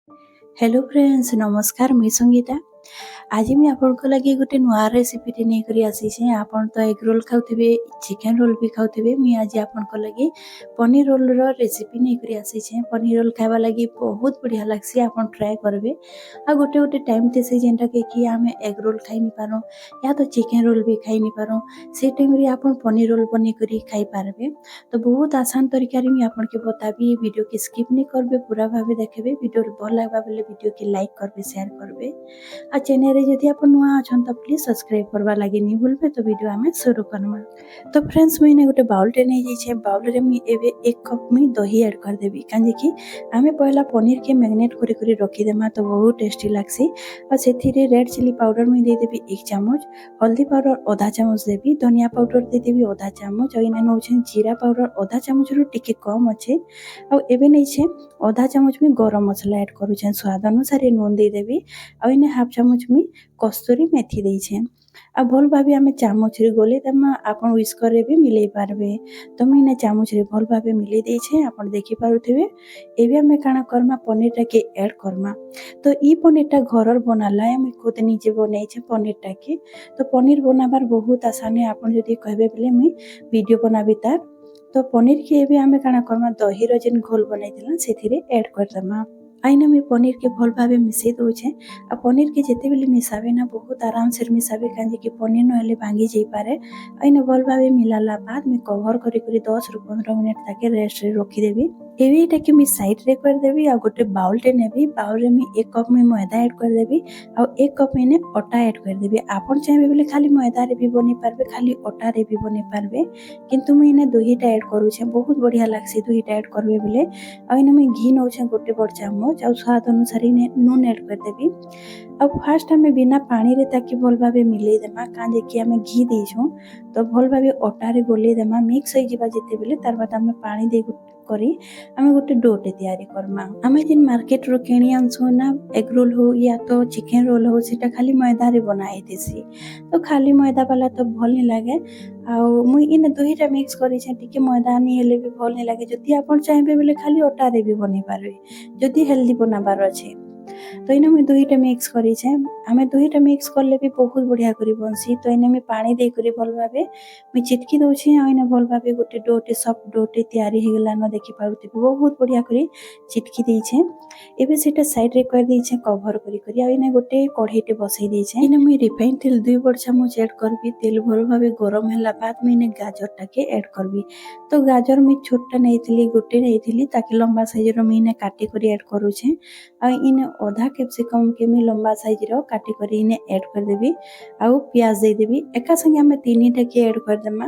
Hello friends नमस्कार मुई संगीता। आज मैं आपनको लगी गोटे नुआ रेसिपीटे नहीं करी आसीछे। आपन तो एग रोल खाउथिबे, चिकन रोल भी खाउथिबे। मुई आज आपनको लगी पनीर रोल रो रेसिपी नहीं करी आसीछे। पनीर रोल खाइबा लगी बहुत बढ़िया लागसी, आपन ट्राई करबे। आ गोटे गोटे टाइम ते से जेंटा के कि आमे एग रोल खाइ नि पारो या तो चिकन रोल भी खाइ नि पारो, से टाइम रे आपन पनीर रोल बने करी खाइ पारबे। तो बहुत आसान तरीका रे मैं आपन के बताबी। वीडियो के स्किप नहीं करबे, पूरा भाबे देखबे। वीडियो भल लागबा बेले वीडियो के लाइक करबे, शेयर करबे। आ चैनल रे जदि आप नुआ अछन त प्लीज सब्सक्राइब करबा लागि नि भूलबे। तो वीडियो आमे शुरू करमा। तो फ्रेंड्स मुई ने गोटे बाउल टे नै जे बाउल रे मी एबे 1 कप मी दही ऐड कर देबी। काजे कि आमे पहला पनीर के मैरिनेट करी करी रखी देमा तो बहुत टेस्टी लागसी। आ सेथि रे रेड चिली पाउडर मी दे देबी 1 चम्मच, हल्दी पाउडर आधा चम्मच देबी, धनिया पाउडर दे देबी आधा चम्मच, आ इने नौ जीरा पाउडर आधा चम्मच रु टिके कम अच्छे। आ एबे नै आधा चम्मच में गरम मसला ऐड करूछे, स्वाद अनुसार नून दे देबी। आ इने हाफ चम्मच में कस्तूरी मेथी देइछे। आ भल भाबे आमे चामच रे गोले दमा, आपन व्हिस्कर रे भी मिलै पारबे। तो मैं इने चामच रे भल भाबे मिलै देइछे, आपन देखि पारुथिबे। एबे आमे काना करमा पनीर टा के ऐड करमा। तो ई पनीर टा घरर बनाला आमे खुद निजे बनैछे पनीर टा के। तो पनीर बनाबार बहुत आसान है, आपन जदि कहबे बेले मैं वीडियो बनाबी तार। तो पनीर के एबे आमे काना करमा दही रो जेन घोल बनाइथिला सेथिरे ऐड कर दमा। आइना मैं पनीर के भल भाबे मिसै दोछे। आ पनीर के जेते बेले मिसाबे ना बहुत आराम से मिसाबे, काजे कि पनीर नहले भांगी जाई पारे। आइना भल भाबे मिलाला बाद में कवर करी करी 10 रु 15 मिनिट तक रेस्ट रे रखी देबी। एबे एटा के मी साइड रे कर देबी। आ गोटे बाउल टे नेबी, बाउल रे मी 1 कप में मैदा ऐड कर देबी आ 1 कप में आटा ऐड कर देबी। आपन चाहे बेले खाली मैदा रे भी बनी पारबे, खाली आटा रे भी बनी पारबे, किंतु मैं इने दुहीटा ऐड करूछे, बहुत बढ़िया लागसी दुहीटा ऐड करबे बेले। आ इने मैं घी नौछे गोटे बड़ चम्मच, आ स्वाद अनुसार इने नून ऐड कर देबी। अब फर्स्ट हमें बिना पानी रे ताकि भल भाबे मिलै देमा, काजे कि हमें घी देइछो। तो भल भाबे आटा रे गोलै देमा, मिक्स होई जिबा जेते बेले तार बाद हमें पानी दे करी हमें गोटे डोटे तैयारी करमा। हमें जिन मार्केट रो किणी आनसो ना एग रोल हो या तो चिकन रोल हो, सेटा खाली मैदा रे बनाई देसी। तो खाली मैदा वाला तो भल नहीं लागे। आ मुई इने दुहीटा मिक्स करी छे, टिके मैदा नहीं हेले भी भल नहीं लागे। जदि आपन चाहेबे बेले खाली आटा रे भी बनै पारबे, जदि हेल्दी बनाबार अछि। तो इने मैं दुहीटा मिक्स करी छे। हमें दुहीटा मिक्स करले भी बहुत बढ़िया करी बनसी। तो इने मैं पानी दे करी भल भाबे मैं चिटकी दोछी। आ इने भल भाबे गोटे डोटे सॉफ्ट डोटे तैयारी हे गेला न, देखि पारुथिबे बहुत बढ़िया करी चिटकी देइछे। एबे सेटा साइड रे कर देइछे कवर करी करी। आ इने गोटे कढ़ाईटे बसई देइछे। इने मैं रिफाइन तेल 2 बड़ चम्मच ऐड करबी। तेल भल भाबे गरम होला बाद में इने गाजर टाके ऐड करबी। तो गाजर मैं छोटा नैथिली, गोटे नैथिली, ताकि लंबा साइज रो मैं इने काटी करी ऐड करूछे। आ इने आधा कैप्सिकम के मैं लंबा साइज रो काटी करी इने ऐड कर देबी। आ प्याज दे देबी। एका संगे हमें तीनटा के ऐड कर देमा,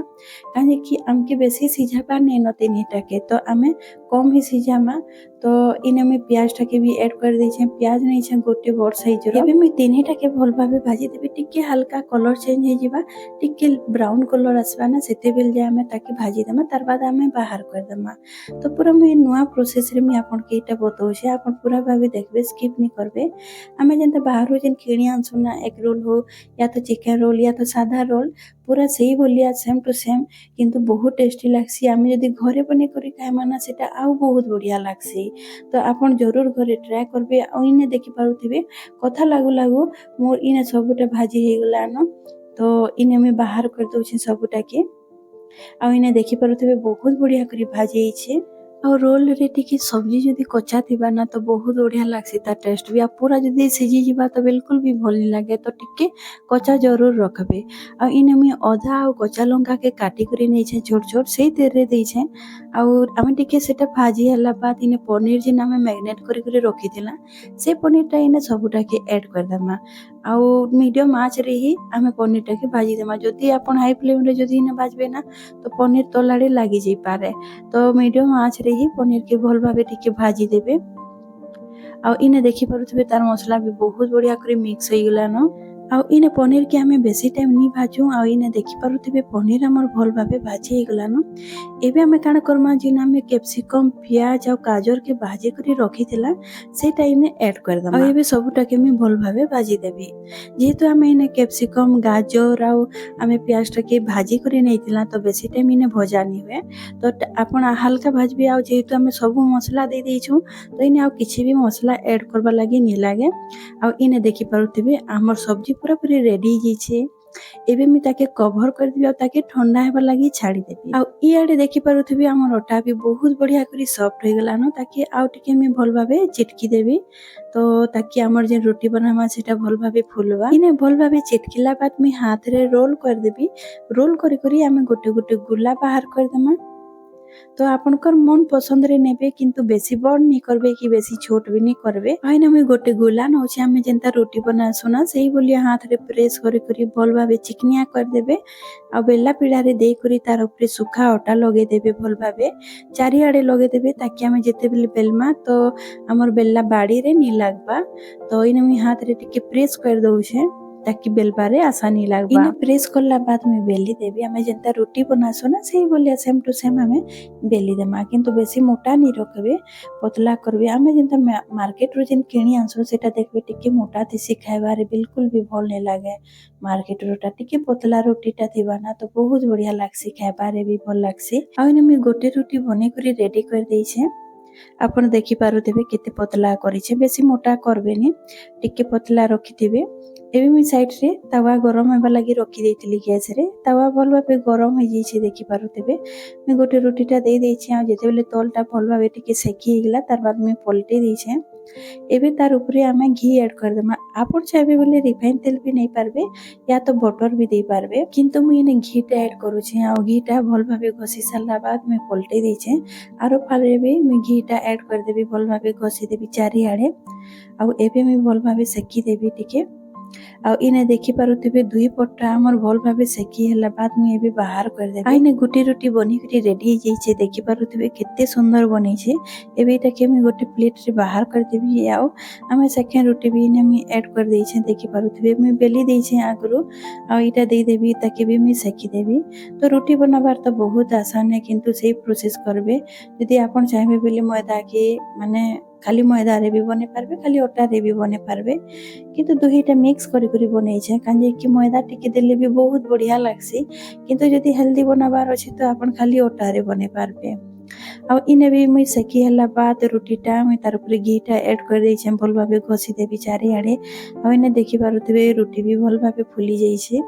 काजे कि हमके बेसी सिझाबा नै न तीनटा के, तो हमें कम ही सिझामा। तो इने मैं प्याज टाके भी ऐड कर देछे। प्याज नै छे गोटे बड़ साइज रो। एबे मैं तीनटा के भल भाबे भाजी देबी। टिके हल्का कलर चेंज हे जिबा, टिके ब्राउन कलर आसबा ना, सेते बेल जे हमें ताकि भाजी देमा, तार बाद हमें बाहर कर देमा। तो पूरा मैं नुआ प्रोसेस रे मैं आपन के एटा बताउछे, आपन पूरा भाबे देखबे, स्किप नहीं करबे। हमें जेंता बाहर जेन किणी आनसु ना एग रोल हो या तो चिकन रोल या तो सादा रोल, पूरा सही बोलिया सेम टू सेम, किंतु बहुत टेस्टी लागसी। आमे जदि घरे बने करी खाइमा ना, सेटा आउ बहुत बढ़िया लागसी। तो आपन जरूर घरे ट्राई करबे। आ इने देखि पारुथिबे कथा लागू लागू मोर इने सबुटा भाजी हे गेला न। तो इने मैं बाहर कर दोछे सबुटा के। आ इने देखि पारुथिबे बहुत बढ़िया करी भाजी हेछे। और रोल रे टिके सब्जी जदि कच्चा थिबा ना, तो बहुत बढ़िया लागसी ता टेस्ट भी। आ पूरा जदि सिझी जिबा तो बिल्कुल भी भल नहीं लागे। तो टिके कच्चा जरूर रखबे। आ इने मैं अधा आ कच्चा लंका के काटी करी नै छे छोट छोट, सेही तेल रे देइ छे। और आमे टिके सेटा भाजी हला बाद इने पनीर जिन आमे मैरिनेट करी करी रखिथिला, से पनीर टा इने सबुटा के ऐड कर देमा। आ मीडियम आंच रे ही आमे पनीर टा के भाजी देमा। जदि आपन हाई फ्लेम रे जदि इने भाजबे ना, तो पनीर तलाडे लागी जाई पारे। तो मीडियम आंच रे ही पनीर के भल भाबे टिके भाजी देबे। आ इने देखि पारुथिबे तार मसला भी बहुत बढ़िया करी मिक्स हो गेला न। आउ इने पनीर के आमे बेसी टाइम नहीं भाजू आउ इने देखि पारुथिबे पनीर हमर भल भाबे भाजी हे गलानो। एबे आमे काण करमा जिन आमे कैप्सिकम प्याज आउ गाजर के भाजी करी रखिथिला सेटा इने ऐड कर दमा। आउ एबे सबुटा के मी भल भाबे भाजी देबी। जेहेतु आमे इने कैप्सिकम गाजर आउ आमे प्याज टा के भाजी करी नैतिला तो बेसी टाइम इने भजा नहीं हुए तो आपण हल्का भाजबे। आउ जेहेतु आमे सब मसला दे देइछु तो इने आउ किछि भी मसला ऐड करबा लागि नहीं लागे। आउ इने देखि पारुथिबे हमर सब्जी पूरा पूरी रेडी हिचे। एबे मी ताके कवर कर दिबी आ ताके ठंडा हेबा लागि छाड़ी देबी। आउ इआडे देखि पारुथिबे हमर अटा भी बहुत बढ़िया करी सॉफ्ट हो गलानो ताकि आउ टिके मी भल भाबे चिटकी देबी तो ताकि हमर जे रोटी बनामा सेटा भल भाबे फुलबा। इने भल भाबे चिटकिला बाद मी हाथ रे रोल कर देबी। रोल करी करी आमे गोटे गोटे गुला बाहर कर देमा। तो आपनकर मन पसंद रे नेबे किंतु बेसी बड़ नहीं करबे कि बेसी छोट भी नहीं करबे। आइना मैं गोटे गोला नौछे आमे जेंता रोटी बना सुना सही बोलिया हाथ रे प्रेस करी करी भल भाबे चिकनिया कर देबे। आ बेला पीड़ा रे दे करी तार ऊपर सुखा आटा लगे देबे भल भाबे चारि आडे लगे देबे ताकि आमे जेते बेले बेलमा तो हमर बेला बाड़ी रे नहीं लागबा। तो इने मी हाथ रे टिके प्रेस कर दउछे ताकि बेलबारे आसानी लागबा। इने प्रेस करला बाद में बेली देबी आमे जेंता रोटी बनासो ना सही बोलिया सेम टू सेम आमे बेली देमा किंतु बेसी मोटा नहीं रखबे पतला करबे। आमे जेंता मार्केट रो जेन किणी आनसो सेटा देखबे टिके मोटा थिसी खाइबारे बिल्कुल भी भल नहीं लागे। मार्केट रोटा टिके पतला रोटीटा थिबा ना तो बहुत बढ़िया लागसी खाइबारे भी भल लागसी। आ इने मी गोटे रोटी बने करी रेडी कर देइछे। आपण देखि पारुथिबे केते पतला करिछे बेसी मोटा करबेनी टिके पतला रखिथिबे। एबे मी साइड रे तवा गरम हेबा लागि रखि देइतिली गैस रे तवा भल भाबे गरम हो जाइछे देखि पारुथिबे। मी गोटे रोटीटा दे देइछे आ जेते बेले तलटा भल भाबे टिके सेकी हेगला तार बाद मी पलटे देइछे। एबे तार ऊपरे आमे घी ऐड कर देमा। आपण चाहबे बोले रिफाइन तेल भी नहीं पारबे या तो बटर भी दे पारबे किंतु मी इने घीटा ऐड करूछे। आ घीटा भल भाबे घसी सारला बाद मी पलटे देइछे आरो फाले भी मी घीटा ऐड कर देबी भल भाबे घसी देबी चारि आडे। आ एबे मी भल भाबे सेकी देबी टिके। आ इने देखि पारुथिबे दुई पट्टा हमर भल भाबे सेकी हला बाद मी एबे बाहर कर देबे। आ इने गुटी रोटी बनी करी रेडी हो जाइछे देखि पारुथिबे केते सुंदर बनिछे। एबे एटा के मी गोटे प्लेट रे बाहर कर देबी। आउ आमे सेकेंड रोटी भी इने मी ऐड कर देइछे देखि पारुथिबे मी बेली देइछे आगरो। आ इटा दे देबी ताकि भी मी सेकी देबी। तो रोटी बनाबार तो बहुत आसान है किंतु सेही प्रोसेस करबे यदि आपण चाहबे बोले मैदा के माने खाली मैदा रे भी बने पारबे खाली आटा रे भी बने पारबे किंतु दुहीटा मिक्स करी करी बनैछे काजे कि मैदा टिके देले भी बहुत बढ़िया लागसी किंतु यदि हेल्दी बनाबार अछि तो आपण खाली आटा रे बने पारबे। आ इने भी मुई सेकी हला बाद रोटीटा मुई तार ऊपर घीटा ऐड कर देइछे भल भाबे घसी देबी चारि आडे। आ इने देखि पारुथिबे रोटी भी भल भाबे फुली जाइछे।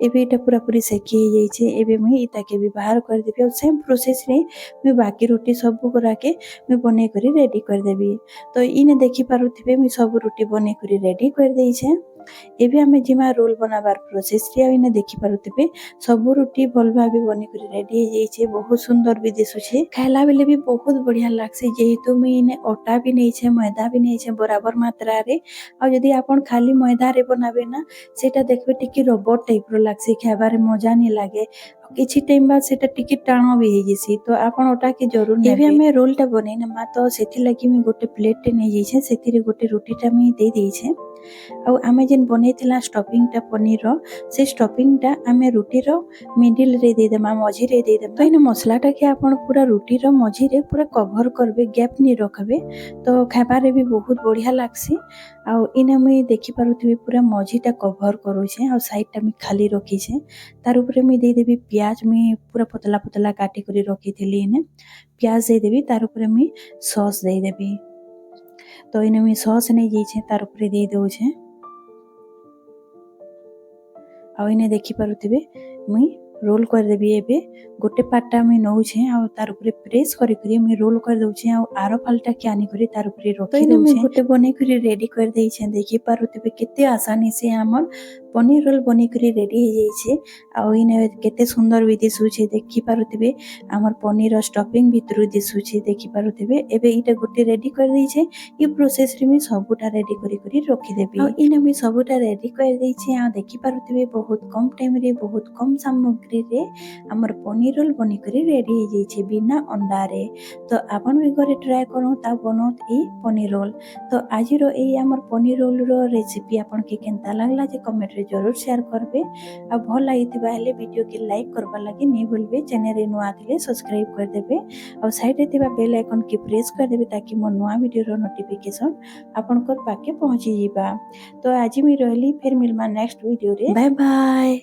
एबे एटा पूरा पूरी सेकी हो जाइछे। एबे मुई इता के भी बाहर कर देबी और सेम प्रोसेस रे मुई बाकी रोटी सब करा के मुई बने करी रेडी कर देबी। तो इने देखि पारुथिबे मुई सब रोटी बने करी रेडी कर देइछे। एबे हमें जिमा रोल बनाबार प्रोसेस रे इने देखि पारुथिबे सब रोटी भल भाबे बने करी रेडी हो जाइछे बहुत सुंदर भी दिसुछे खाइला बेले भी बहुत बढ़िया लागसे। जेहेतु मुई इने आटा भी नैछे मैदा भी नैछे बराबर मात्रा रे। आ यदि आपण खाली मैदा रे बनाबे ना सेटा देखबे टिके रबर टाइप रो लागसे खाइबारे मजा नहीं लागे किछि टाइम बाद सेटा टिके टाण भी हो जैसी तो आपण आटा के जरूर नेबे। एबे हमें रोलटा बनेना मा तो सेथि लागि मी गोटे प्लेट नै जाइछे सेथि रे गोटे रोटीटा मी दे देइछे। आ आमे जेन बनेथिला स्टफिंगटा पनीर रो से स्टफिंगटा आमे रोटी रो मिडिल रे दे देमा मझी रे दे देमा। तो इन मसलाटा के आपण पूरा रोटी रो मझी रे पूरा कवर करबे गैप नहीं रखबे तो खाइबारे भी बहुत बढ़िया लागसी। आ इने मुई देखि पारुथिबे पूरा मझीटा कवर करूछे आ साइडटा मी खाली रखिछे तार ऊपर मी दे देबी प्याज मी पूरा पतला पतला काटी करी रखिथिली इने प्याज दे देबी तार ऊपर मी सॉस दे देबी। तो इने मी सॉस नै जाइछे तार ऊपर दे दउछे। आ इने देखि पारुथिबे मुई रोल कर देबी। एबे गोटे पार्टा मी नउछे आ तार ऊपर प्रेस करी करी मी रोल कर दउछे आ आरो फालटा के आनी करी तार ऊपर रखि दउछे। तो इने मी गोटे बने करी रेडी कर देइछे देखि पारुथिबे केते आसानी से हमर पनीर रोल बनिकरी रेडी हो जाइए आउ इने केते सुंदर भी दिशुचे देखि पारुथिबे हमर पनीर स्टफिंग भितर दिशुचे देखि पारुथिबे एबे इटा गोटे रेडी कर दैछे ई प्रोसेस रे मी सबुटा रेडी करी करी रखि देबी आ इने मी सबुटा रेडी कर दैछे आ देखि पारुथिबे बहुत कम टाइम रे बहुत कम सामग्री रे हमर पनीर रोल बनिकरी रेडी हो जाइए बिना अंडा रे तो आपन भी घरे ट्राई करू ता बनोत ई पनीर रोल तो आज रो ए हमर पनीर रोल रो रेसिपी आपन के केनता लागला जे कमेंट रे जरूर शेयर करबे आ भल लागिथिबा हेले वीडियो के लाइक करबा लागि नै भूलबे चैनल रे नुआ थिले सब्सक्राइब कर देबे और साइड रे थिबा बेल आइकन के प्रेस कर देबे ताकि मोर नुआ वीडियो रो नोटिफिकेशन आपन कर पाके पहुंची जिबा तो आज मी रहली फिर मिलमा नेक्स्ट वीडियो रे बाय बाय।